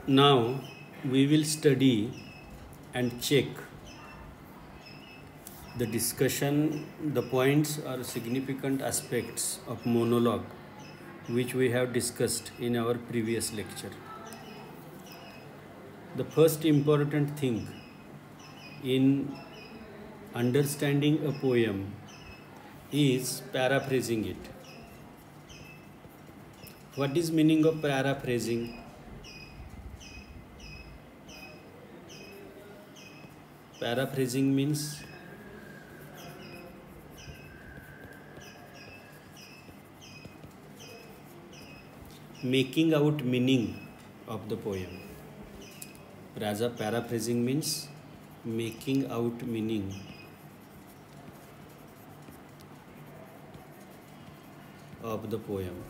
Now we will study and check the discussion, the points or significant aspects of monologue which we have discussed in our previous lecture. The first important thing in understanding a poem is paraphrasing it. What is meaning of paraphrasing? Paraphrasing means making out meaning of the poem. Paraphrasing means making out meaning of the poem.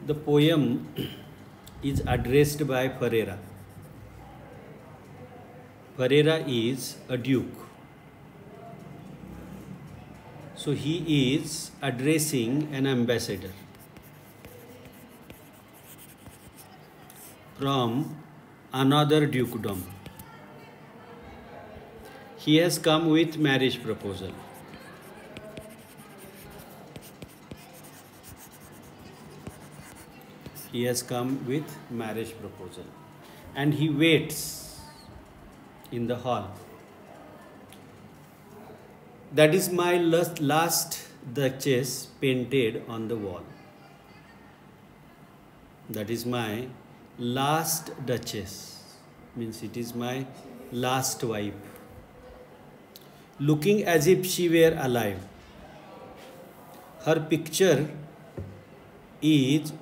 The poem is addressed by Ferreira. Ferreira is a duke. So he is addressing an ambassador from another dukedom. He has come with marriage proposal. He has come with marriage proposal and he waits in the hall. That is my last duchess painted on the wall. That is my last duchess, means it is my last wife, looking as if she were alive. Her picture is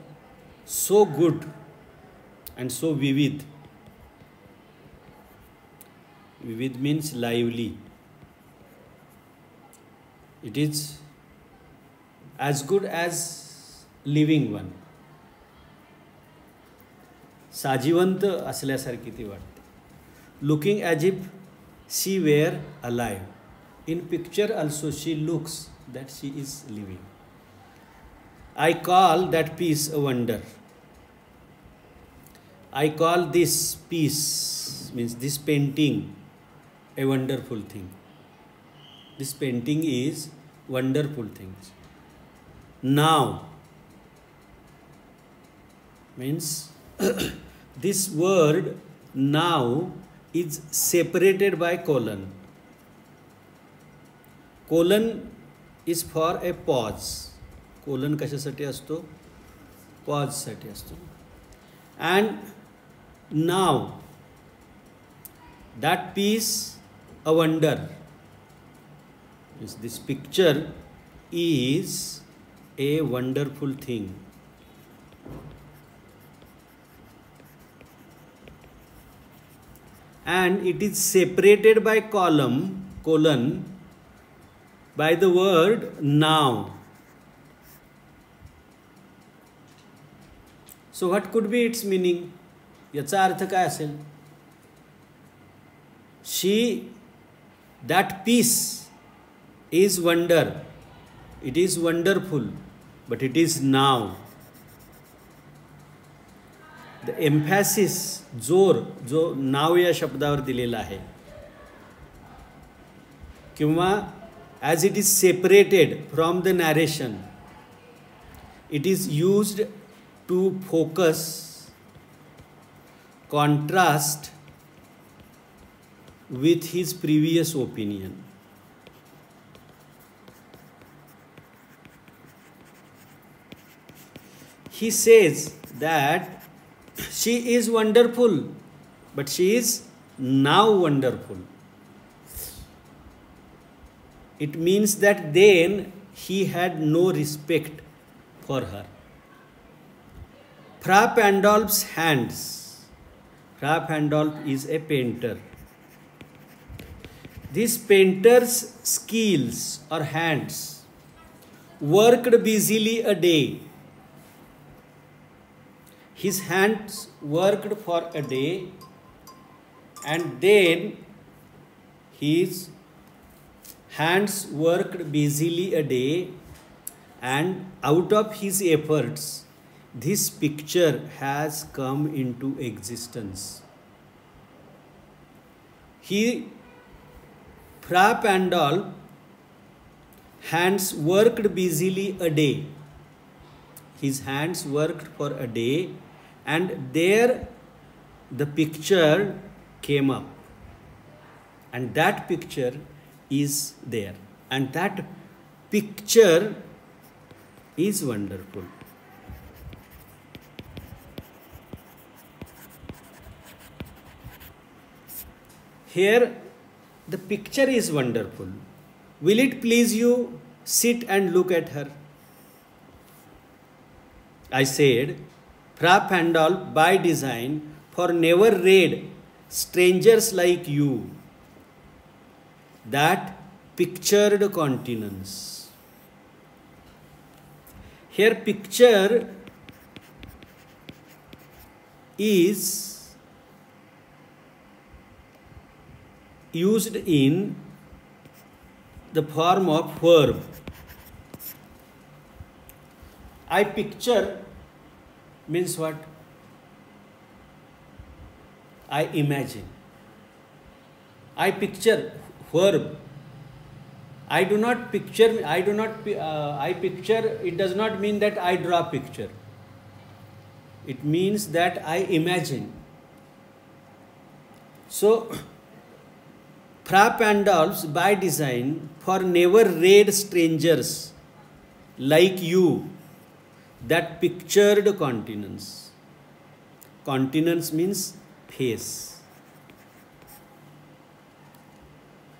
so good and so vivid. Vivid means lively. It is as good as living one. साजिवंत असल्यासारखी ती वाटते. Looking as if she were alive. In picture also she looks that she is living. I call that piece a wonder. I call this piece, means this painting, a wonderful thing. This painting is wonderful things. Now means this word now is separated by colon. Colon is for a pause. Colon कशासाठी असतो? पॉजसाठी असतो. And now that piece a wonder. This picture is a wonderful thing. And it is separated by colon by the word now. So what could be its meaning? याचा अर्थ काय असेल? That piece is wonder. It is wonderful, but it is now. The emphasis, जोर जो now या शब्दावर दिलेला आहे, किंवा as it is separated from the narration, it is used to focus, contrast with his previous opinion. He says that she is wonderful, but she is now wonderful. It means that then he had no respect for her. Fra Pandolf's hands. Fra Pandolf is a painter. This painter's skills or hands worked busily a day. His hands worked for a day and then his hands worked busily a day and out of his efforts, this picture has come into existence. Fra Pandolf hands worked busily a day. His hands worked for a day, and there the picture came up. And that picture is there. And that picture is wonderful. Here, the picture is wonderful. Will it please you sit and look at her? I said, Fra Pandolf by design, for never read strangers like you, that pictured continence. Here picture is used in the form of verb. I picture means what? I imagine. I picture verb. I picture, it does not mean that I draw picture. It means that I imagine. So, Fra Pandolf's by design, for never read strangers like you, that pictured continence. Continence means face.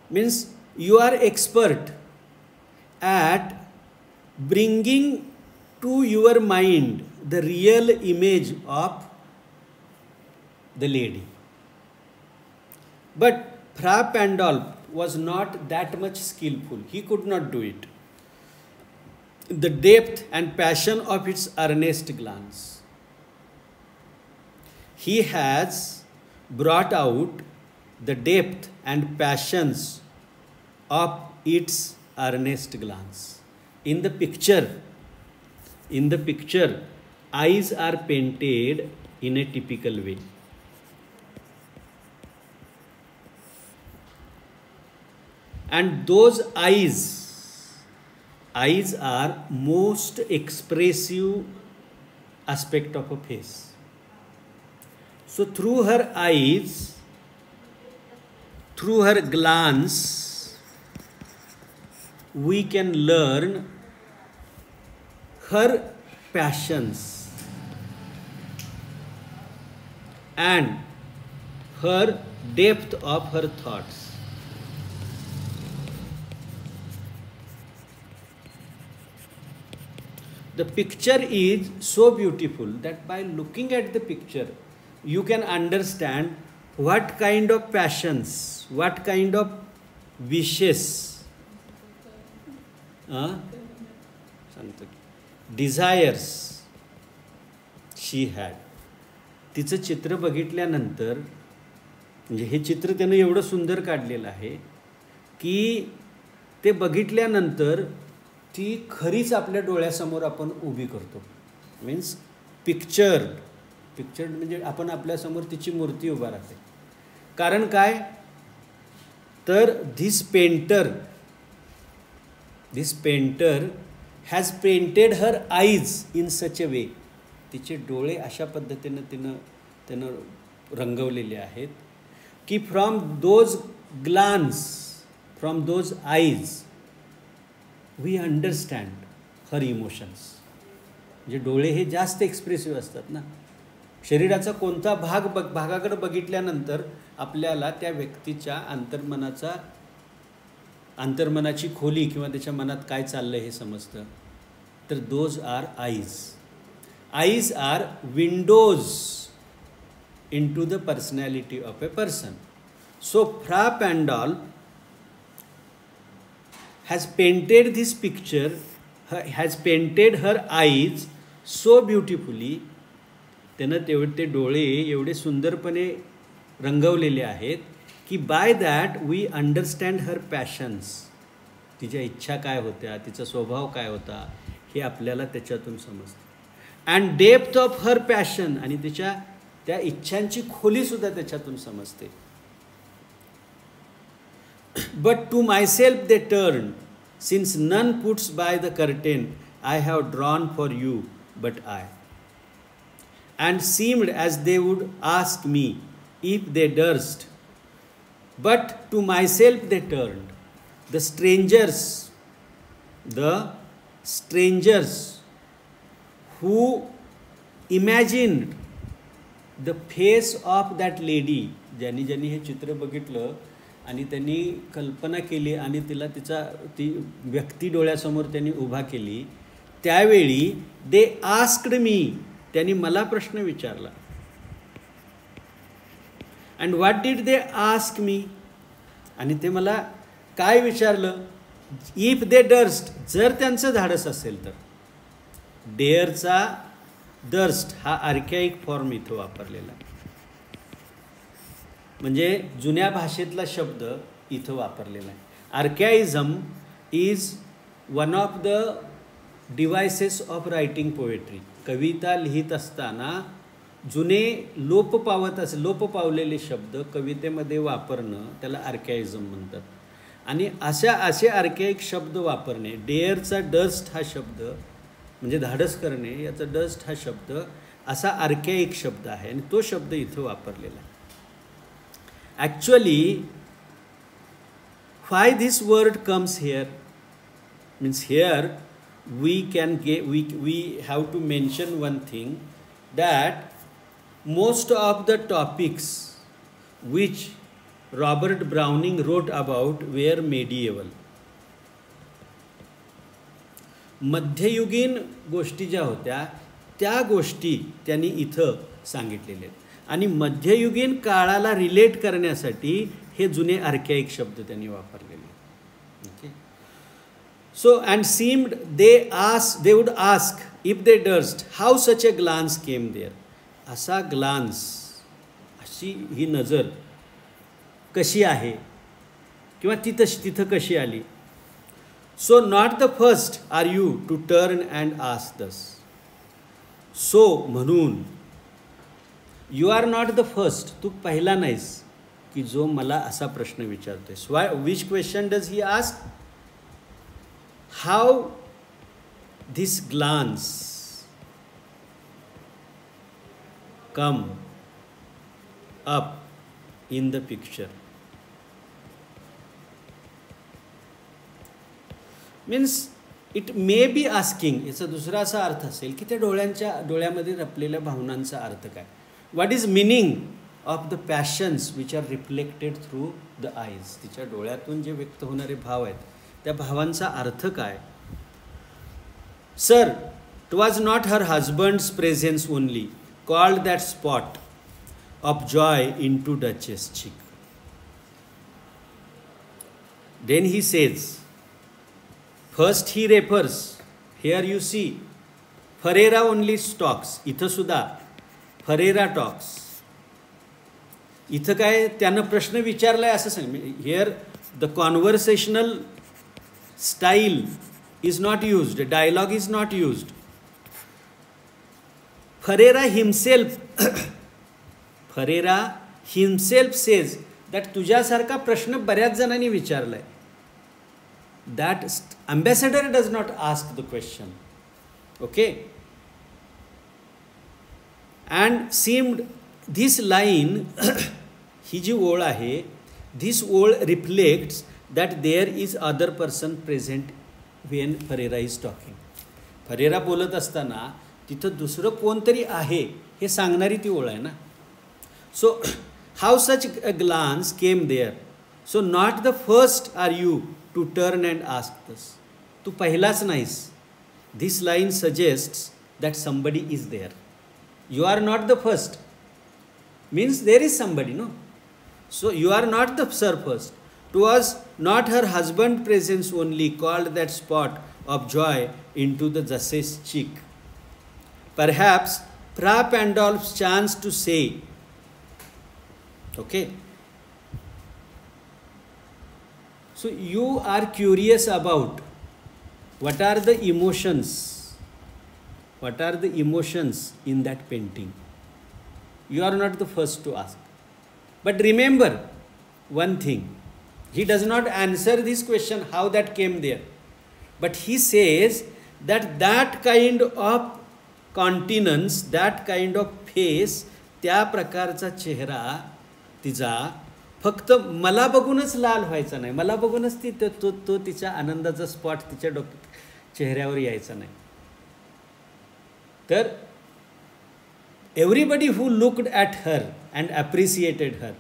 Means you are expert at bringing to your mind the real image of the lady. But Fra Pandolf was not that much skillful. He could not do it. The depth and passion of its earnest glance. He has brought out the depth and passions of its earnest glance. In the picture, eyes are painted in a typical way. And those eyes are most expressive aspect of a face. So through her eyes, through her glance, we can learn her passions and her depth of her thoughts. The picture is so beautiful that by looking at the picture, you can understand what kind of passions, what kind of wishes, desires she had. तिचं चित्र बघितल्यानंतर, म्हणजे हे चित्र त्यानं एवढं सुंदर काढलेलं आहे की ते बघितल्यानंतर ती खरीच आपल्या डोळ्यासमोर आपण उभी करतो. मीन्स पिक्चर्ड म्हणजे आपण आपल्यासमोर तिची मूर्ती उभा राहते. कारण काय तर this painter has painted her eyes in such a way. तिचे डोळे अशा पद्धतीनं त्यानं रंगवलेले आहेत की from those eyes we understand her emotions. म्हणजे डोळे हे जास्त एक्सप्रेसिव्ह असतात ना. शरीराचा कोणता भागाकडे बघितल्यानंतर आपल्याला त्या व्यक्तीच्या अंतर्मनाची खोली किंवा त्याच्या मनात काय चाललं हे समजतं. तर those are eyes are windows into the personality of a person. So Fra Pandolf has painted this picture, has painted her eyes so beautifully. त्यानं ते डोळे एवढे सुंदरपणे रंगवलेले आहेत की by that we understand her passions. तिच्या इच्छा काय होत्या, तिचा स्वभाव काय होता हे आपल्याला त्याच्यातून समजतं. And depth of her passion, आणि तिच्या त्या इच्छांची खोलीसुद्धा त्याच्यातून समजते. But to myself they turn, since none puts by the curtain I have drawn for you but I. And seemed as they would ask me if they durst, but to myself they turned. The strangers who imagined the face of that lady, ज्यांनी हे चित्र बघितलं आणि त्यांनी कल्पना केली आणि ती व्यक्ती डोळ्यासमोर त्यांनी उभा केली, त्यावेळी they asked me, त्यांनी मला प्रश्न विचारला. And what did they ask me, आणि ते मला काय विचारलं, इफ दे डर्स्ट, जर त्यांचं धाडस असेल तर. डेअरचा डर्स्ट हा आर्कॅइक फॉर्म इथं वापरलेला आहे, म्हणजे जुन्या भाषेतला शब्द इथं वापरलेला आहे. Archaism is one of the devices of writing poetry. कविता लिहित असताना जुने लोप पावलेले शब्द कवितेमध्ये वापरणं त्याला आर्कॅइझम म्हणतात. आणि असे आर्कॅइक शब्द वापरणे, डेअरचा डस्ट हा शब्द म्हणजे धाडस करणे, याचा डस्ट हा शब्द असा आर्कॅइक शब्द आहे आणि तो शब्द इथं वापरलेला आहे. Actually why this word comes here means here we have to mention one thing, that most of the topics which Robert Browning wrote about were medieval. मध्ययुगीन गोष्टी ज्या होत्या त्या गोष्टी त्यांनी इथं सांगितलेल्या आहेत आणि मध्ययुगीन काळाला रिलेट करण्यासाठी हे जुने आर्कॅइक शब्द त्यांनी वापरलेले. Okay. So and seemed they would ask if they durst how such a glance came there. असा ग्लान्स, अशी ही नजर कशी आहे किंवा ती तिथं कशी आली. So not the first are you to turn and ask thus. So म्हणून you are not the first, तू पहिला नाहीस की जो मला असा प्रश्न विचारतोयस. Which question does he ask, how this glance come up in the picture. Means it may be asking, याचा दुसरा असा अर्थ असेल की त्या डोळ्यामध्ये रपलेल्या भावनांचा अर्थ काय. What is meaning of the passions which are reflected through the eyes. तिच्या डोळ्यातून जे व्यक्त होणारे भाव आहेत त्या भावांचा अर्थ काय. Sir, it was not her husband's presence only called that spot of joy into Duchess' cheek. Then he says, first he refers, here you see, Ferreira only talks. इथं सुद्धा Ferreira talks. इथं काय त्यानं प्रश्न विचारलाय असं सांग. Here the conversational style is not used, dialogue is not used. Ferreira himself says that तुझ्यासारखा प्रश्न बऱ्याच जणांनी विचारलाय. That ambassador does not ask the question. Okay. And seemed this line ही जी ओळ आहे, this ओळ reflects that there is other person present when Ferreira is talking. Ferreira बोलत असताना तिथं दुसरं कोणतरी आहे हे सांगणारी ती ओळ आहे ना. So how such a glance came there. So not the first are you to turn and ask thus. तू पहिलाच नाहीस. This line suggests that somebody is there. You are not the first means there is somebody, no. So you are not the sir first. To was not her husband presence only called that spot of joy into the duchess cheek. Perhaps Fra Pandolf's chance to say, okay, so you are curious about what are the emotions What are the emotions in that painting? You are not the first to ask. But remember one thing. He does not answer this question how that came there. But he says that that kind of countenance, that kind of face, त्या प्रकारचा चेहरा तिचा फक्त मला बघूनच लाल व्हायचा नाही, मला बघूनच ती तो तिच्या आनंदाचा स्पॉट तिच्या चेहऱ्यावर यायचा नाही. तर everybody who looked at her and appreciated her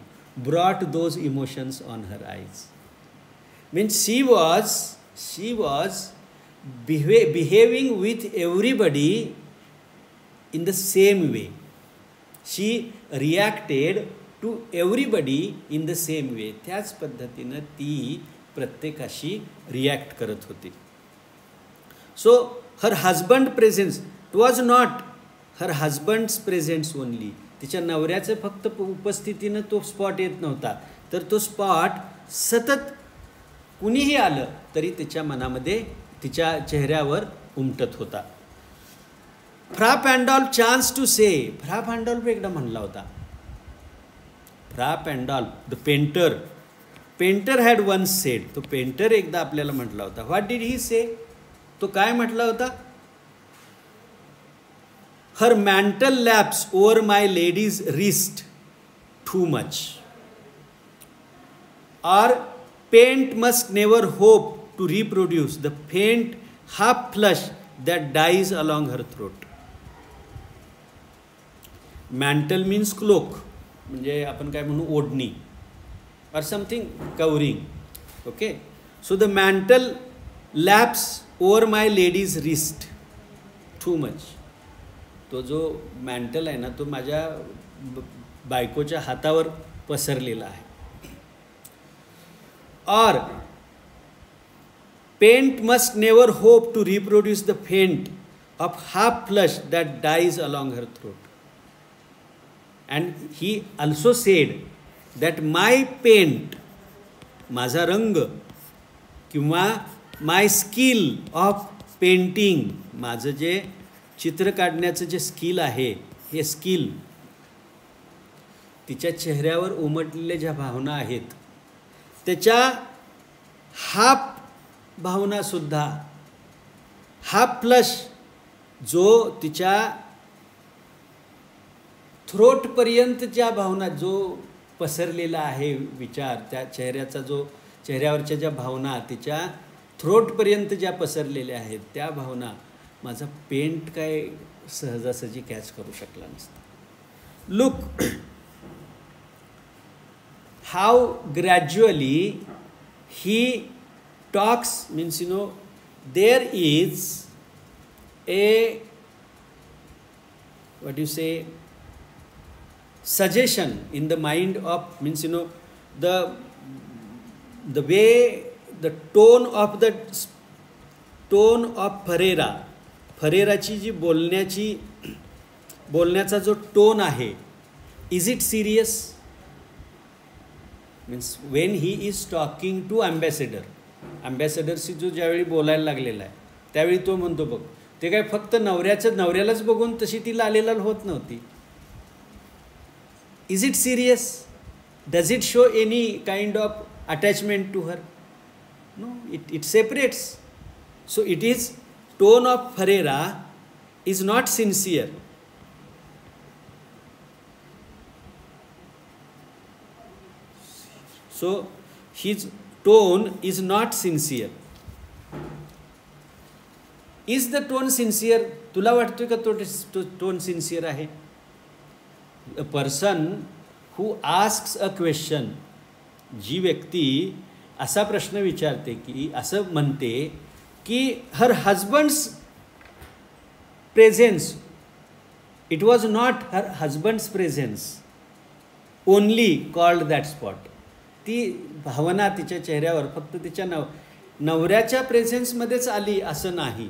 brought those emotions on her eyes. Means she was behaving with everybody in the same way. She reacted to everybody in the same way. त्याच पद्धतीने ती प्रत्येकाशी react करत होती. So her husband presence, it was not her husband's presence only. तिच्या नवऱ्याचे फक्त उपस्थितीने तो स्पॉट येत नव्हता, तर तो स्पॉट सतत कुणीही आलं तरी तिच्या मनामध्ये तिच्या चेहऱ्यावर उमटत होता. फ्रा पॅन्डॉल्फ चान्स टू से, फ्रा पॅन्डॉल्फ एकदा म्हणला होता, Fra Pandolf the painter had once said, तो पेंटर एकदा आपल्याला म्हटला होता. व्हॉट डिड ही से, तो काय म्हटला होता? Her mantle laps over my lady's wrist too much, or paint must never hope to reproduce the faint half flush that dies along her throat. Mantle means cloak, म्हणजे आपण काय म्हणू ओढणी, or something covering. Okay, so the mantle laps over my lady's wrist too much. तो जो mantle आहे ना, तो माझ्या बायकोच्या हातावर पसरलेला आहे. Or paint must never hope to reproduce the faint of half flush that dies along her throat. And he also said that my paint, माझा रंग किंवा my skill of painting, माझं जे चित्र काढण्याचं जे स्किल आहे, हे स्किल तिच्या चेहऱ्यावर उमटलेल्या ज्या भावना आहेत त्याच्या हाफ भावनासुद्धा, हाफ फ्लश जो तिच्या थ्रोटपर्यंत ज्या भावना जो पसरलेला आहे विचार, त्या चेहऱ्याचा जो चेहऱ्यावरच्या ज्या भावना तिच्या थ्रोटपर्यंत ज्या पसरलेल्या आहेत, त्या भावना माझा पेंट काय सहजासहजी कॅच करू शकला नसता. Look how gradually he talks, means you know there is a what you say suggestion in the mind of, means you know, the way, the tone of फरेराची जी बोलण्याचा जो टोन आहे, is it serious? Means when he is talking to अँबॅसेडरशी जो ज्यावेळी बोलायला लागलेला आहे त्यावेळी तो म्हणतो बघ, ते काय फक्त नवऱ्यालाच बघून तशी ती लालेलाल होत नव्हती. Is it serious? Does it show any kind of attachment to her? No, it separates. So it is, tone of Ferreira is not sincere. So his tone is not sincere. Is the tone sincere? तुला वाटतोय का तो tone sincere आहे? A person who asks a question, जी व्यक्ती असा प्रश्न विचारते की असं म्हणते की her husband's presence, it was not her husband's presence only called that spot. ती भावना तिच्या चेहऱ्यावर फक्त तिच्या नवऱ्याच्या प्रेझेन्समध्येच आली असं नाही.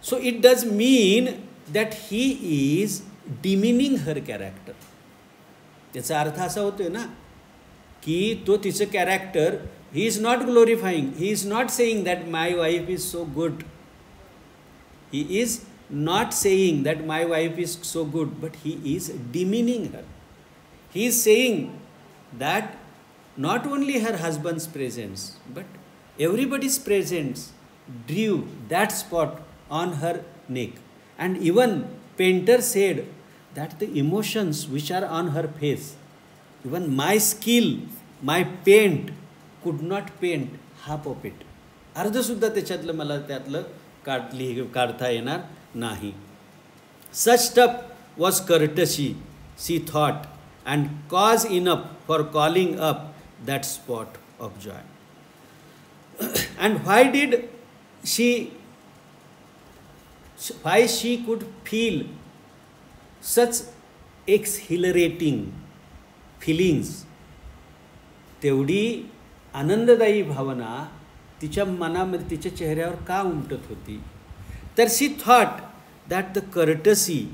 So it does mean that he is demeaning her character. त्याचा अर्थ असा होतोय ना की तो तिचं character, he is not glorifying, he is not saying that my wife is so good, he is not saying that my wife is so good, but he is demeaning her. He is saying that not only her husband's presence, but everybody's presence drew that spot on her neck. And even painter said that the emotions which are on her face, even my skill, my paint could not paint half of it. अर्धसुद्धा त्याच्यातलं मला त्यातलं काढता येणार नाही. Such tough was courtesy, she thought, and cause enough for calling up that spot of joy. And why she could feel such exhilarating feelings, तेवढी आनंददायी भावना तिच्या मनामध्ये तिच्या चेहऱ्यावर का उमटत होती? तर she thought that the courtesy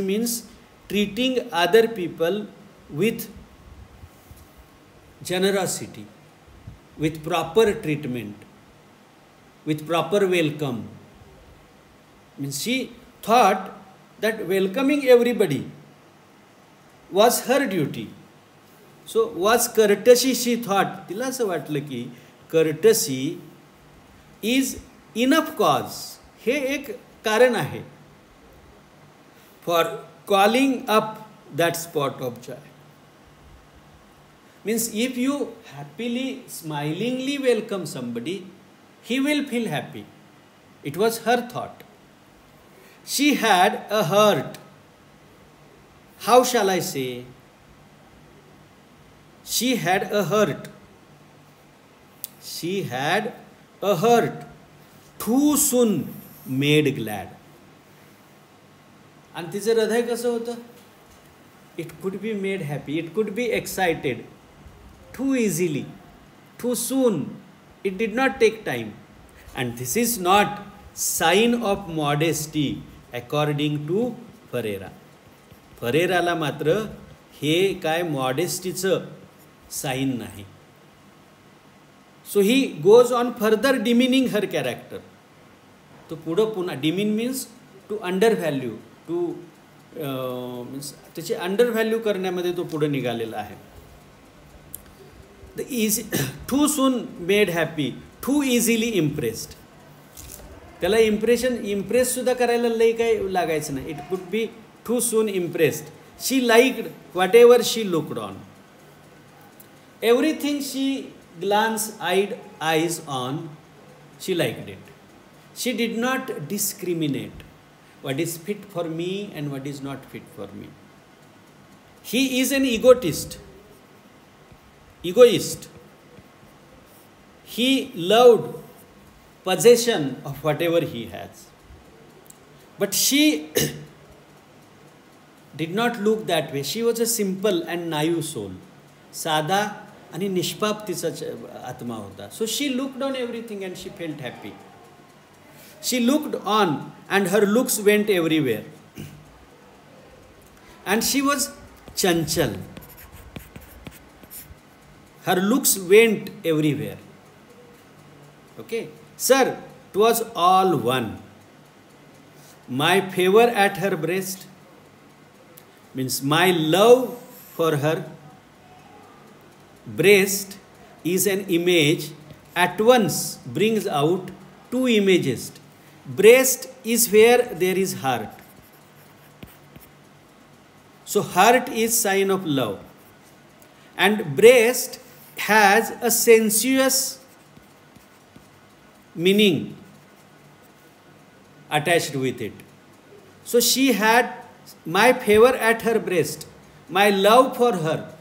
means treating other people with generosity, with proper treatment, with proper welcome. Means she thought that welcoming everybody was her duty. So was courtesy, she thought, तिला असं वाटलं की courtesy is enough cause, हे एक कारण आहे for calling up that spot of joy. Means if you happily, smilingly welcome somebody, he will feel happy. It was her thought. She had a hurt. How shall I say? She had a hurt. She had a hurt. Too soon made glad. आणि तिचं हृदय कसं होतं? It could be made happy. It could be excited. Too easily. Too soon. It did not take time. And this is not sign of modesty according to Ferreira. Ferreiraला मात्र हे काय मॉडेस्टीचं sign नाही. So he goes on further demeaning her character. तो पुढं पुन्हा demean means to undervalue, to means त्याचे undervalue करण्यामध्ये तो पुढे निघालेला आहे. The easy, too soon made happy, too easily impressed. त्याला impress सुद्धा करायला लई काही लागायचं नाही. It could be too soon impressed. She liked whatever she looked on. Everything she glanced eyes on, she liked it. She did not discriminate what is fit for me and what is not fit for me. He is an egoist. He loved possession of whatever he has. But she did not look that way. She was a simple and naive soul. साधा आणि निष्पाप तिचा आत्मा होता. So she looked on everything and she felt happy. She looked on and her looks went everywhere. And she was chanchal. Her looks went everywhere. Okay. Sir, 'twas all one. My favor at her breast means my love for her breast is an image, at once brings out two images. Breast is where there is heart. So heart is sign of love. And breast has a sensuous meaning attached with it. So she had my favor at her breast, my love for her.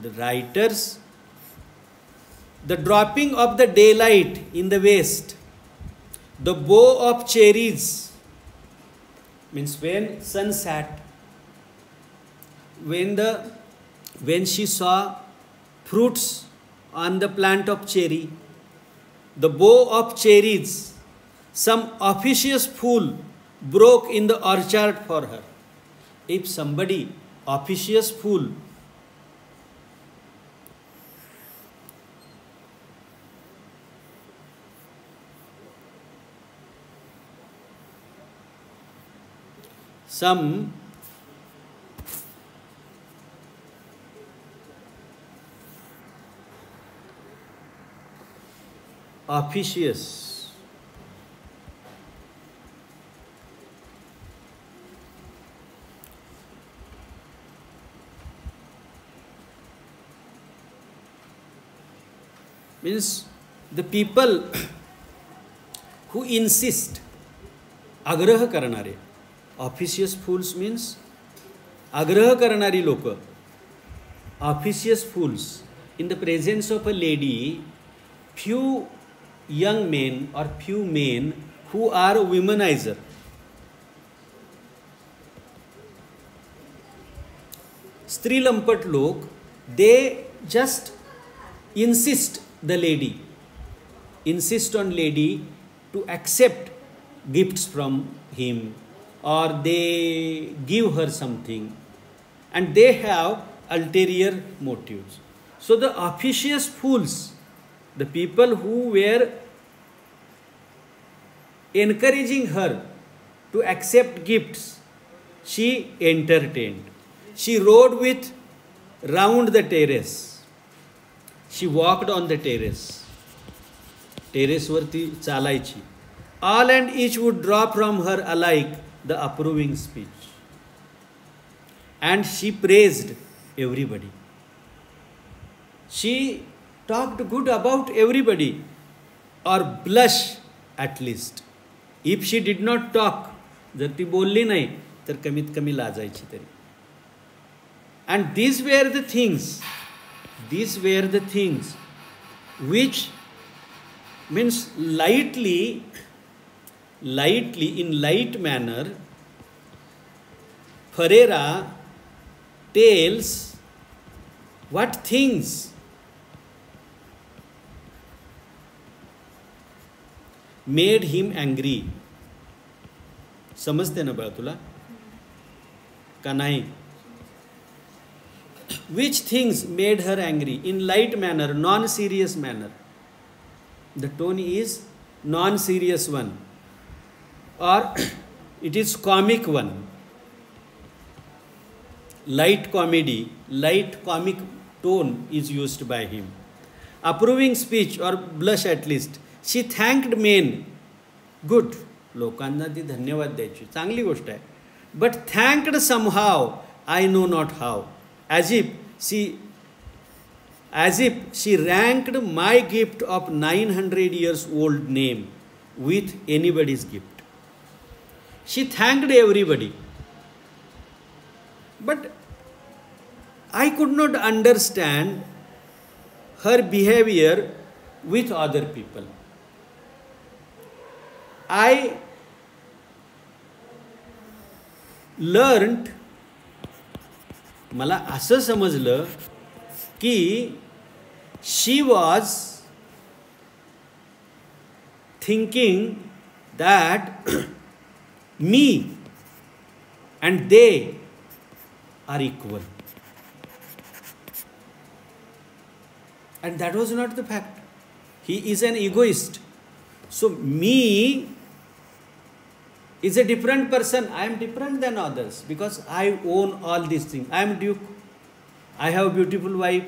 The writers, the dropping of the daylight in the west, the bow of cherries, means when sun set, when she saw fruits on the plant of cherry, the bow of cherries, some officious fool broke in the orchard for her. If somebody, officious fool, some officious means the people who insist, आग्रह करणारे. ऑफिशियस फूल्स means आग्रह करणारी लोक. Officious fools in the presence of a lady, few young men or few men who are womanizer. स्त्रीलंपट लोक, they just insist the lady, insist on lady to accept gifts from him, or they give her something, and they have ulterior motives. So the officious fools, the people who were encouraging her to accept gifts, she entertained. She rode with round the terrace. She walked on the terrace. Terrace वरती चालायची. All and each would draw from her alike the approving speech. And she praised everybody. She talked good about everybody, or blush at least. If she did not talk, जर ती बोलली नाही तर कमीत कमी लाजायची तरी. And these were the things which means lightly, in light manner, Ferreira tells what things made him angry. समजते ना बा तुला का नाही? Which things made her angry? In light manner, non-serious manner. The tone is non-serious one, or it is comic one. Light comedy, light comic tone is used by him. Approving speech or blush at least. She thanked men. Good. लोकांना ती धन्यवाद द्यायची, चांगली गोष्ट आहे. But thanked somehow, I know not how. As if she ranked my gift of 900 years old name with anybody's gift. She thanked everybody. But I could not understand her behavior with other people. I learned, मला असं समजलं की she was thinking that me and they are equal. And that was not the fact. He is an egoist. So me is a different person. I am different than others because I own all these things. I am duke. I have a beautiful wife.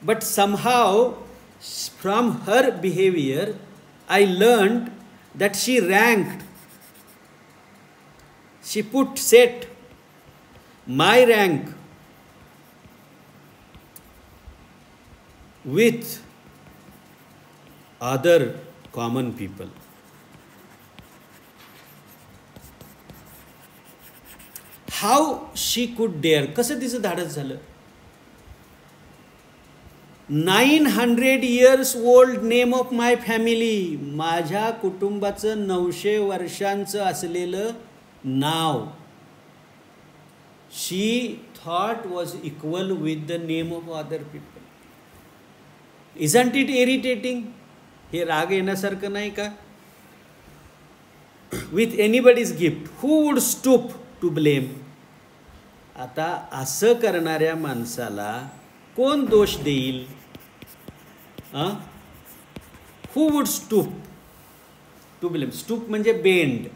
But somehow from her behavior I learned that she ranked, she set my rank with other common people. How she could dare? कसं तिचं धाडस झालं? 900 years old name of my family. माझ्या कुटुंबाचं 900 वर्षांचं असलेलं नाव she thought was equal with the name of other people. Isn't it irritating? हे राग येण्यासारखं नाही का? With anybody's gift, who would stoop to blame? आता असं करणाऱ्या माणसाला कोण दोष देईल? Who would stoop to blame? Stoop म्हणजे बेंड.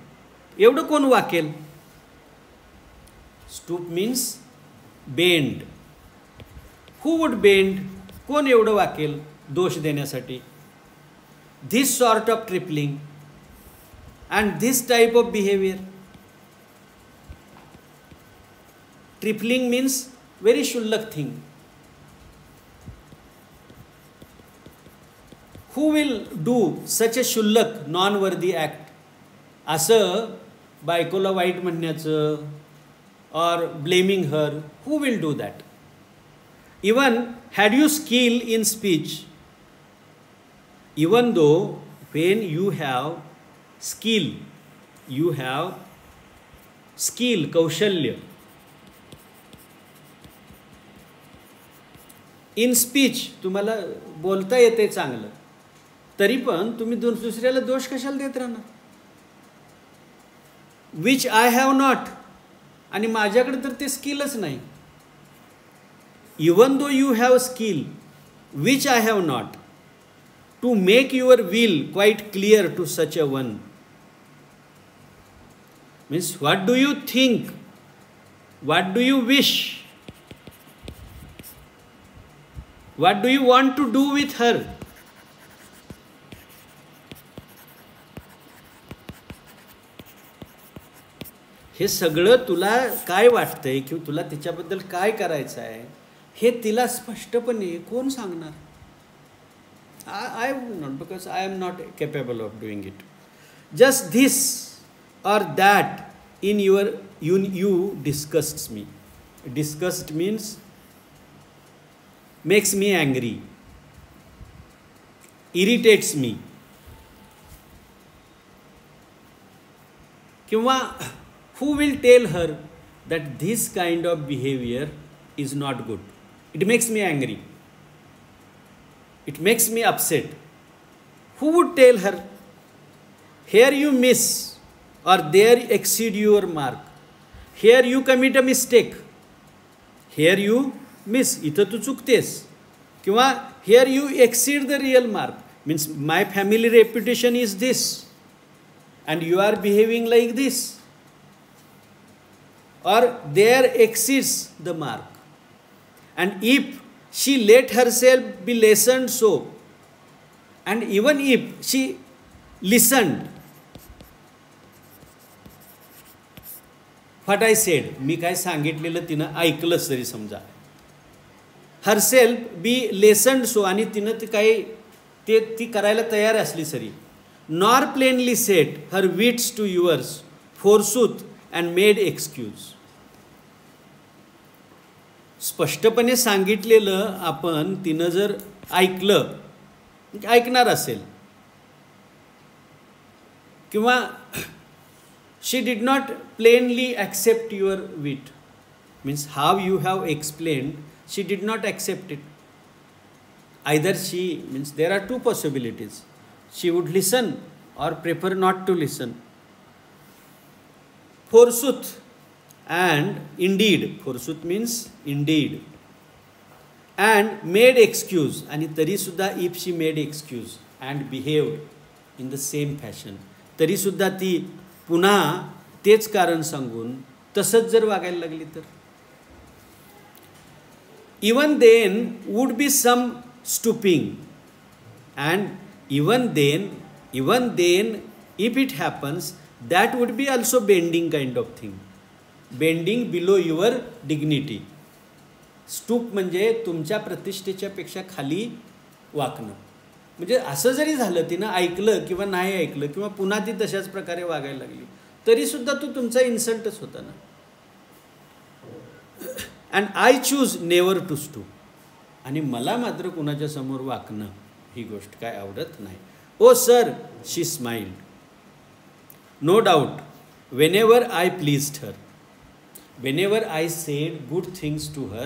एवढं कोण वाकेल? Stoop means bend. Who would bend? कोण एवढं वाकेल दोष देण्यासाठी? This sort of tripling and this type of behavior. Tripling means very shullak thing. Who will do such a shullak, non-worthy act? असं बायकोला वाईट म्हणण्याचं or blaming her, who will do that? Even had you skill in speech, even though when you have skill, kaushalya, in speech, तुम्हाला बोलता येते चांगलं, तरी पण तुम्ही दुसऱ्याला दोष कशाला देत राहणार? Which I have not, आणि माझ्याकडे तर ते स्किलच नाही. Even though you have skill, which I have not, to make your will quite clear to such a one. Means, what do you think? What do you wish? What do you want to do with her? हे सगळं तुला काय वाटतंय किंवा तुला तिच्याबद्दल काय करायचं आहे हे तिला स्पष्टपणे कोण सांगणार? I will not, because I am not capable of doing it. Just this or that in you disgusts me. Disgust means makes me angry, irritates me. किंवा who will tell her that this kind of behavior is not good? It makes me angry. It makes me upset. Who would tell her, here you miss or there exceed your mark? Here you commit a mistake. Here you miss. इथं तू चुकतेस. किंवा here you exceed the real mark. Means my family reputation is this. And you are behaving like this. Or there exceeds the mark. And if she let herself be listened so, and even if she listened what I said, मी काय सांगितलेलं तिनं ऐकलंच तरी समजा, herself be listened so, आणि तिनं ती करायला तयार असली सरी, nor plainly set her wits to yours, forsooth, and made excuse. स्पष्टपणे सांगितलेलं आपण तिनं जर ऐकलं, ऐकणार असेल, किंवा she did not plainly accept your wit, means how you have explained, she did not accept it. Either she, means there are two possibilities, she would listen or prefer not to listen. Forsooth and indeed, forsooth means indeed, and made excuse, आणि तरी सुद्धा if she made excuse and behaved in the same fashion, तरी सुद्धा ती पुन्हा तेच कारण सांगून तसंच जर वागायला लागली तर, even then would be some stooping, and even then if it happens, that would be also bending kind of thing. Bending below your dignity. Stoop म्हणजे तुमच्या प्रतिष्ठेच्या पेक्षा खाली वाकणं. म्हणजे असं जरी झालं, तिनं ऐकलं किंवा नाही ऐकलं किंवा पुन्हा ती तशाच प्रकारे वागायला लागली, तरी सुद्धा तो तुमचा इन्सल्टच होता ना. And I choose never to stoop. आणि मला मात्र कुणाच्या समोर वाकणं ही गोष्ट काय आवडत नाही. Oh sir, she smiled. No doubt, whenever I pleased her, whenever I said good things to her,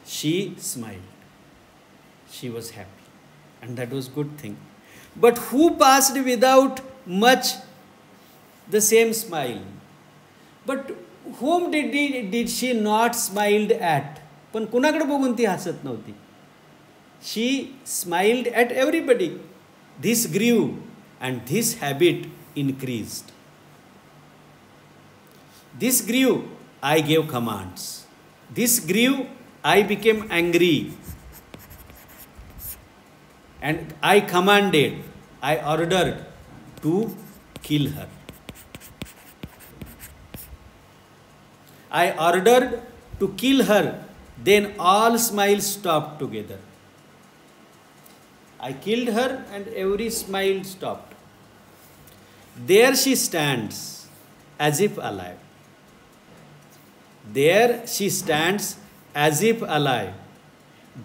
she smiled. She was happy, and that was good thing. But who passed without much the same smile? But whom did she not smiled at? पण कुणाकडे बघून ती हसत नव्हती. She smiled at everybody. This grew and this habit increased. This grew I gave commands. This grew, I became angry. And I commanded, I ordered to kill her. I ordered to kill her. Then all smiles stopped together. I killed her and every smile stopped. There she stands as if alive. There she stands as if alive.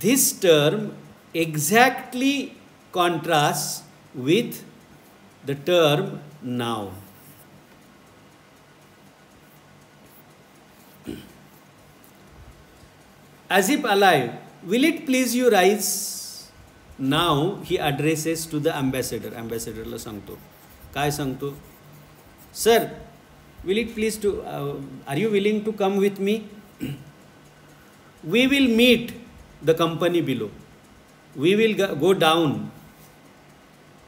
This term exactly contrasts with the term now. As if alive, will it please you rise? Now he addresses to the ambassador. Ambassador la sangto. Kai sangto? Sir, will it please to, are you willing to come with me? We will meet the company below. We will go down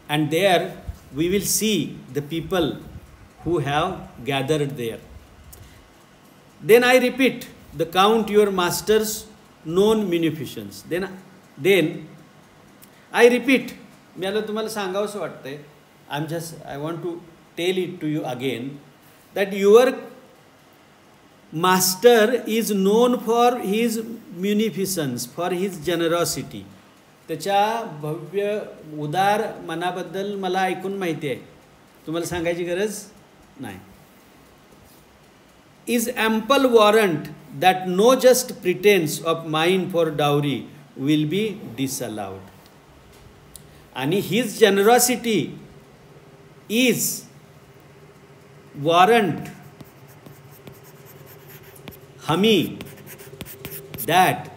and there we will see the people who have gathered there. Then I repeat, the count your master's known munificence. Then I repeat, मला तुम्हाला सांगावंसं वाटतंय, I want to tell it to you again, that your master is known for his munificence, for his generosity. त्याच्या भव्य उदार मनाबद्दल मला ऐकून माहिती आहे, तुम्हाला सांगायची गरज नाही. Is ample warrant that no just pretense of mine for dowry will be disallowed. And his generosity is warrant, hami, that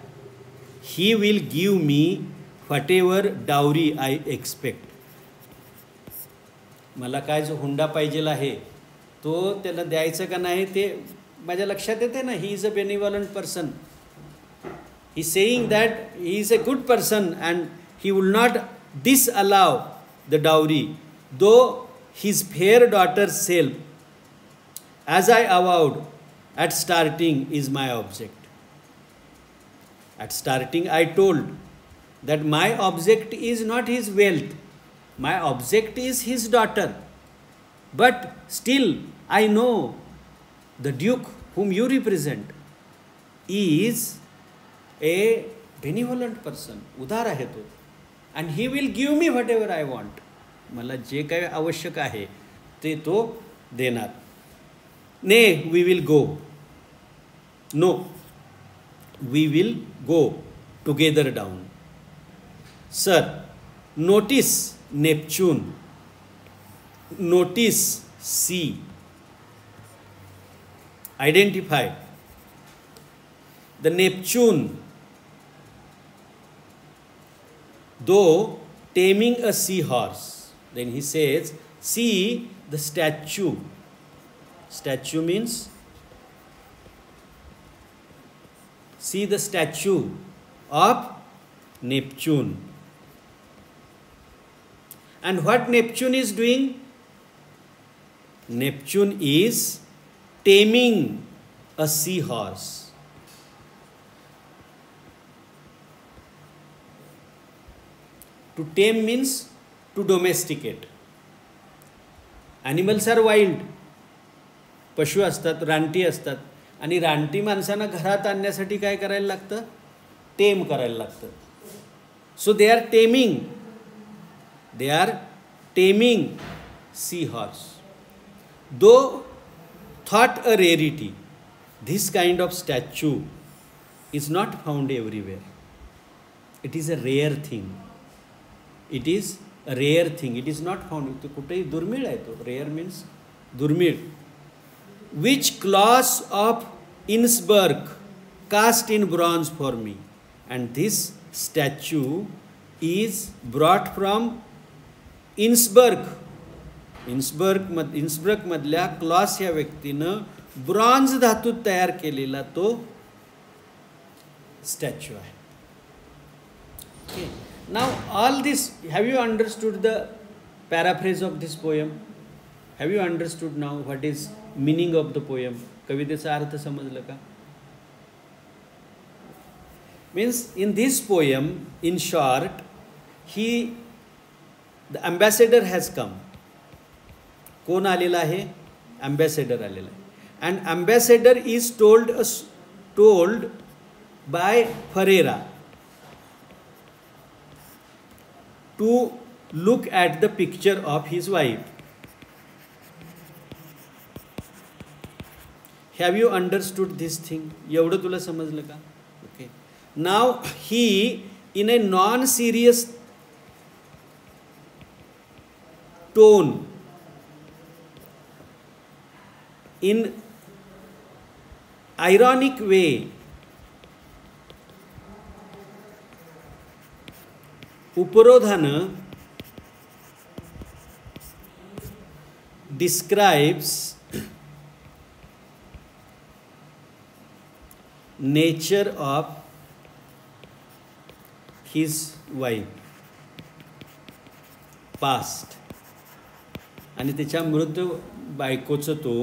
he will give me whatever dowry I expect. मला काय जो हुंडा पाहिजेला आहे तो त्याला द्यायचं का नाही ते माझ्या लक्षात येते ना. He is a benevolent person. He saying that he is a good person and he will not disallow the dowry, though his fair daughter's self, as I avowed at starting, is my object. At starting I told that my object is not his wealth, my object is his daughter. But still I know the Duke whom you represent is a benevolent person, उदार आहे तो, and he will give me whatever I want. मला जे काही आवश्यक आहे ते तो देणार. Nay, we will go. No, we will go together down. Sir, notice Neptune, notice sea. Identify the Neptune, though taming a seahorse. Then he says, see the statue. Statue means, see the statue of Neptune. And what Neptune is doing? Neptune is taming a seahorse. To tame means to domesticate. Animals are wild. पशु असतात, रानटी असतात, आणि रानटी माणसांना घरात आणण्यासाठी काय करायला लागतं? टेम करायला लागतं. So they are taming, they are taming sea horse. Though thought a rarity, this kind of statue is not found everywhere. It is a rare thing. It is a rare thing. It is not found. तो कुठेही दुर्मिळ आहे तो. Rare means दुर्मिळ. Which claws of Innsbruck cast in bronze for me, and this statue is brought from Innsbruck. इन्सब्रक मधल्या क्लॉस या व्यक्तीनं ब्रॉन्झ धातूत तयार केलेला तो स्टॅच्यू आहे. Okay. Now all this, have you understood the paraphrase of this poem? Have you understood now what is meaning of the poem? कवितेचा अर्थ समजलं का? Means in this poem, in short, the ambassador has come. कोण आलेला आहे? Ambassador आलेला आहे. And ambassador is told by Ferrara to look at the picture of his wife. Have you understood this thing? एवढं तुला समजलं का? Okay. Now he, in a non-serious tone, in ironic way, उपरोधानं describes nature of his wife past, आणि त्याच्या मृत बायकोचं तो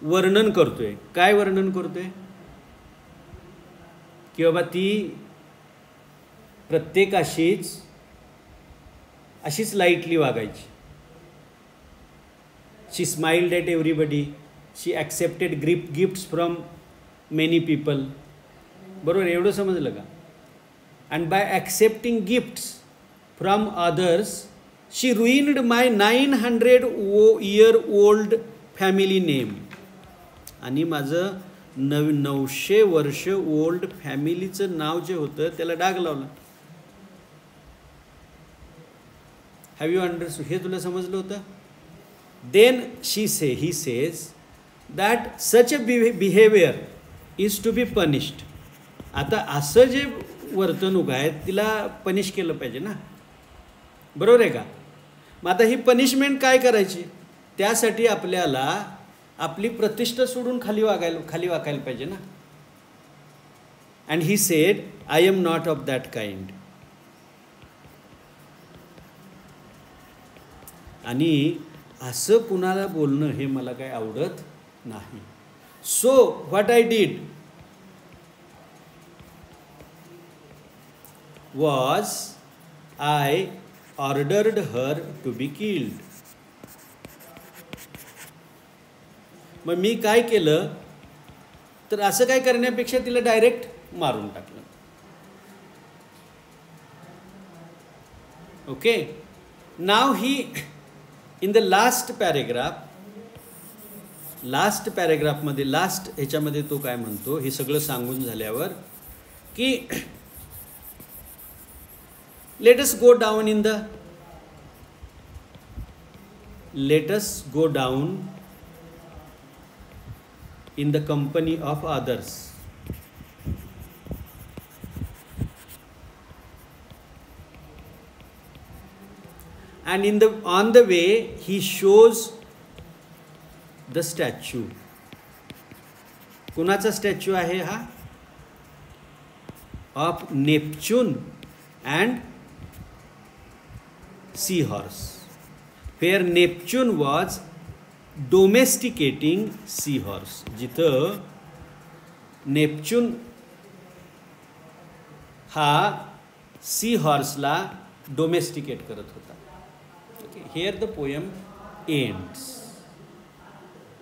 वर्णन करतोय. काय वर्णन करतोय? की बाबा ती प्रत्येकाशीच अशीच lightly वागायची. She smiled at everybody. She accepted gifts from many people. बरोबर, एवढं समजलं का? And by accepting gifts from others, she ruined my 900-year-old family name. आणि माझं 900 वर्ष ओल्ड फॅमिलीचं नाव जे होतं त्याला डाग लावला. Have you understood? हे तुला समजलं होतं? Then he says that such a behavior is to be punished. आता असं जे वर्तणूक आहे तिला पनिश केलं पाहिजे ना, बरोबर आहे का? मग आता ही पनिशमेंट काय करायची? त्यासाठी आपल्याला आपली प्रतिष्ठा सोडून खाली वाकायला पाहिजे ना. And he said, I am not of that kind. आणि असं कुणाला बोलणं हे मला काही आवडत नाही. So what I did was I ordered her to be killed. मग मी काय केलं तर असं काय करण्यापेक्षा तिला डायरेक्ट मारून टाकलं. ओके. नाव ही in the last paragraphमध्ये लास्ट ह्याच्यामध्ये तो काय म्हणतो हे सगळं सांगून झाल्यावर की let us go down in the company of others. And on the way he shows the statue. कुणाचा स्टॅच्यू आहे हा? Of Neptune and sea horse. Where Neptune was domesticating sea horse. जिथं नेपच्यून हा सी हॉर्सला domesticate करत होता. Here the poem ends.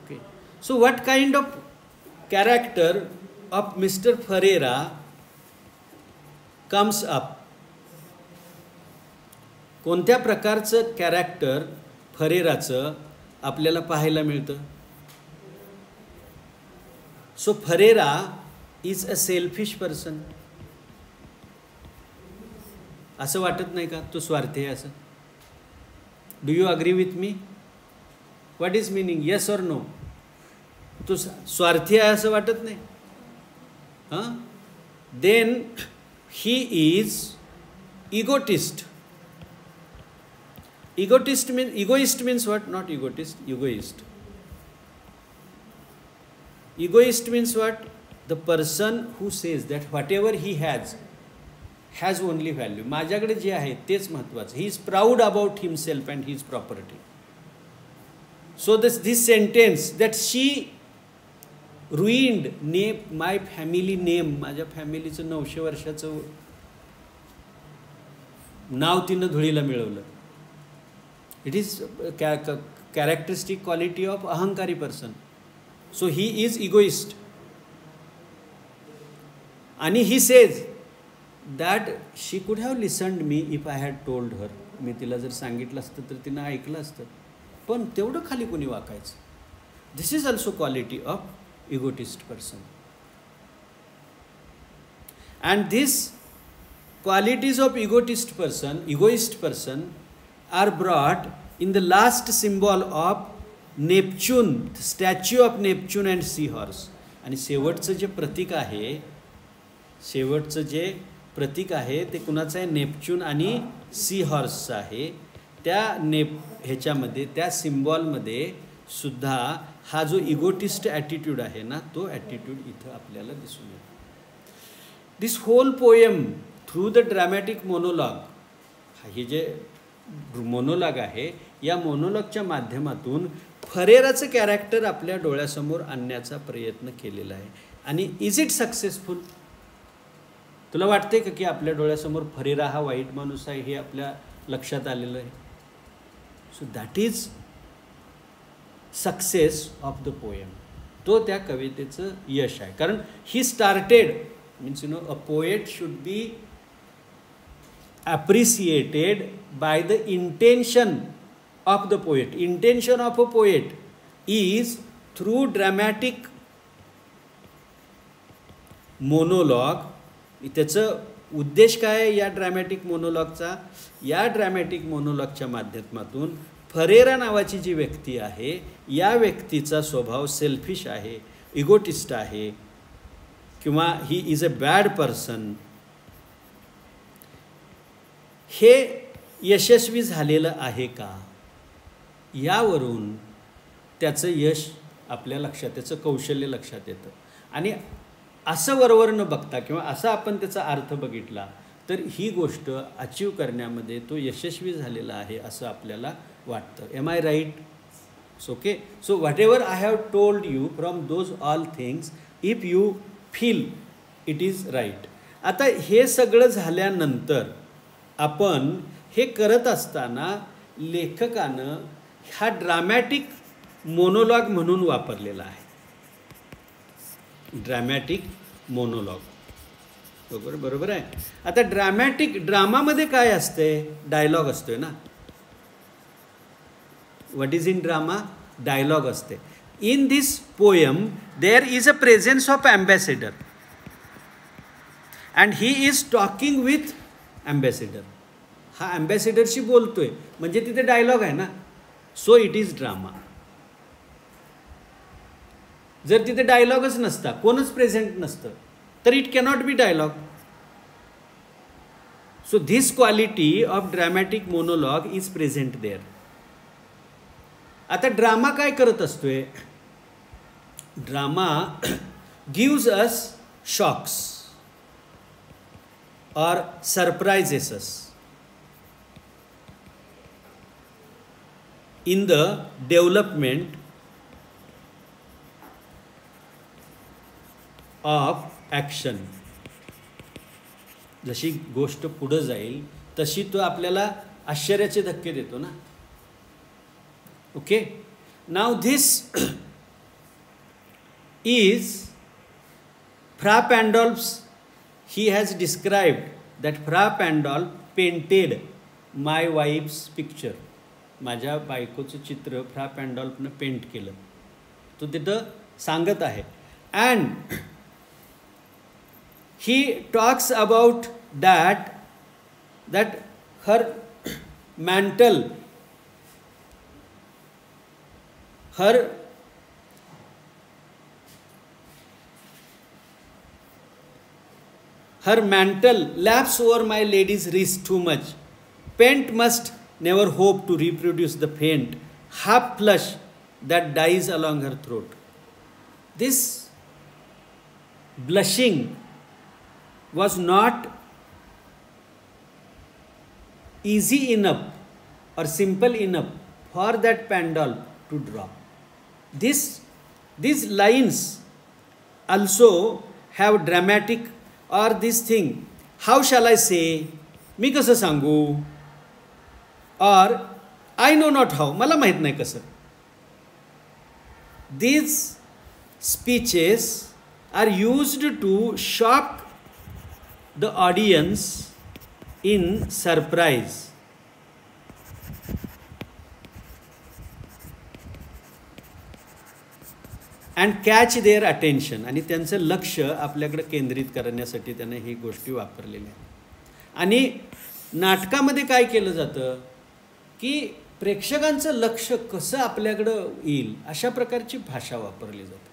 Okay. So what kind of character of Mr. Ferreira comes up? कोणत्या प्रकारचं कॅरेक्टर फरेराचं आपल्याला पाहायला मिळतं? So Ferreira is a selfish person. असं वाटत नाही का तो स्वार्थी आहे असं? Do you agree with me? What is meaning? Yes or no? तो स्वार्थी आहे असं वाटत नाही? हां. Then he is egotist. Egoist means what? Not egotist, egoist. Egoist means what? The person who says that whatever he has only value. माझ्याकडे जे आहे तेच महत्त्वाचं. He is proud about himself and his property. So this sentence that she ruined my family name, माझ्या फॅमिलीचं 900 वर्षाचं नाव तिनं धुळीला मिळवलं. It is characteristic quality of ahankari person. So he is egoist. And he says that she could have listened me if I had told her. मी तिला जर सांगितलं असतं तर तिनं ऐकलं असतं, पण तेवढं खाली कोणी वाकायचं. This is also quality of egotist person. And these qualities of egoist person are brought in the last symbol of Neptune, the statue of Neptune and seahorse. आणि शेवटचं जे प्रतीक आहे ते कुणाचं आहे? नेपच्यून आणि सी हॉर्सचं आहे. त्या ह्याच्यामध्ये त्या सिम्बॉलमध्ये सुद्धा हा जो इगोटिस्ट ॲटिट्यूड आहे ना, तो ॲटिट्यूड इथं आपल्याला दिसून येतो. This whole poem through the dramatic monologue, हे जे मोनोलॉग आहे, या मोनोलॉगच्या माध्यमातून फरेराचं कॅरेक्टर आपल्या डोळ्यासमोर आणण्याचा प्रयत्न केलेला आहे. आणि इज इट सक्सेसफुल? तुला वाटते का की आपल्या डोळ्यासमोर फरेरा हा वाईट माणूस आहे हे आपल्या लक्षात आलेलं आहे? So that is success of the poem. तो त्या कवितेचं यश आहे. कारण he started means a poet should be appreciated by the intention of the poet. Intention of a poet is through dramatic monologue. त्याचं उद्देश काय आहे या ड्रॅमॅटिक मोनोलॉगचा? या ड्रॅमॅटिक मोनोलॉगच्या माध्यमातून फरेरा नावाची जी व्यक्ती आहे, या व्यक्तीचा स्वभाव सेल्फिश आहे, इगोटिस्ट आहे, किंवा ही इज अ बॅड पर्सन, हे यशस्वी झालेलं आहे का, यावरून त्याचं यश आपल्या लक्षात, त्याचं कौशल्य लक्षात येतं. आणि असं वरवर न बघता किंवा असा आपण त्याचा अर्थ बघितला तर ही गोष्ट अचीव करण्यामध्ये तो यशस्वी झालेला आहे असं आपल्याला वाटतं. Am I right? Okay. So whatever I have told you from those all things, if you feel it is right. आता हे सगळं झाल्यानंतर आपण हे करत असताना लेखकानं हा ड्रामॅटिक मोनोलॉग म्हणून वापरलेला आहे. ड्रॅमॅटिक मोनोलॉग, बरोबर आहे. आता ड्रामामध्ये काय असते? डायलॉग असतोय ना. What is in drama? Dialogue असते. In this poem there is a presence of ambassador and he is talking with ambassador. हा अँबॅसेडरशी बोलतोय म्हणजे तिथे डायलॉग आहे ना. So it is drama. जर तिथे डायलॉगच नसता, कोणच प्रेझेंट नसतं, तर it cannot be dialogue. So this quality of dramatic monologue is present there. आता ड्रामा काय करत असतोय? Drama gives us shocks or surprises us in the development of action. जशी गोष्ट पुढे जाईल तशी तो आपल्याला आश्चर्याचे धक्के देतो ना. Okay. Now this is Fra Pandolf's. He has described that Fra Pandolf painted my wife's picture. माझ्या बायकोचं चित्र फ्रा पॅन्डॉल्फनं पेंट केलं. तो तिथं सांगत आहे. And he talks about that her mantle, her mantle laps over my lady's wrist too much. Paint must never hope to reproduce the faint half flush that dies along her throat. This blushing was not easy enough or simple enough for that Pandolf to draw. These lines also have dramatic or this thing. How shall I say? मी कसं सांगू? Or I know not how. मला माहित नाही कसं. These speeches are used to shock the audience in surprise. And catch their attention. आणि त्यांचं लक्ष आपल्याकडे केंद्रित करण्यासाठी त्याने ही गोष्टी वापरलेल्या आहेत. आणि नाटकामध्ये काय केलं जातं की प्रेक्षकांचं लक्ष कसं आपल्याकडं येईल अशा प्रकारची भाषा वापरली जाते.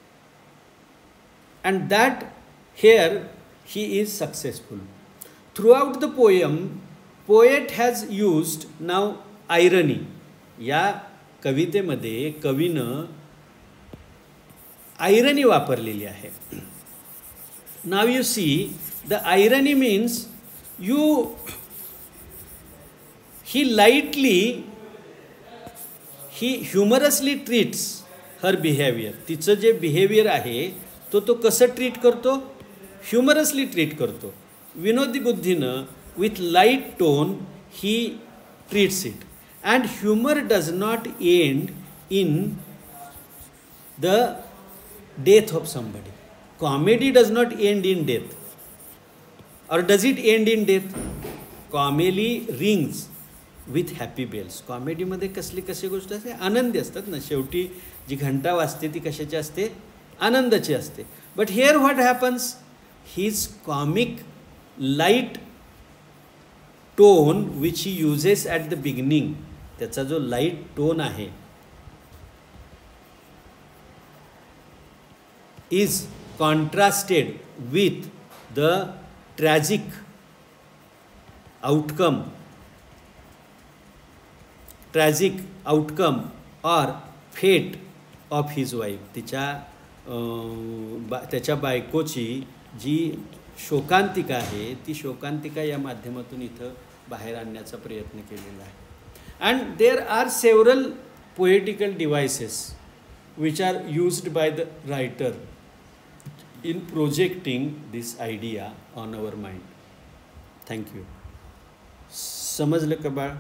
And that here he is successful. Throughout the poem poet has used now irony. या कवितेमध्ये कवीनं आयरनी वापरलेली आहे. Now you see the irony means he humorously treats her behaviour. तिचं जे बिहेवियर आहे तो कसं ट्रीट करतो? ह्युमरसली ट्रीट करतो. विनोदी बुद्धीनं with light tone he treats it. And humour does not end in the death of somebody. Comedy does not end in death. Or does it end in death? Comedy rings with happy bells. Comedy मध्ये कशी गोष्ट असते? आनंदी असतात ना. शेवटी जी घंटा वाजते ती कशाची असते? आनंदाची असते. But here what happens? His comic light tone which he uses at the beginning. त्याचा जो light tone आहे is contrasted with the tragic outcome or fate of his wife. त्याच्या बायकोची जी शोकांतिका आहे ती शोकांतिका या माध्यमातून इथं बाहेर आणण्याचा प्रयत्न केलेला आहे. And there are several poetical devices which are used by the writer in projecting this idea on our mind. Thank you. समजलं का बाळ?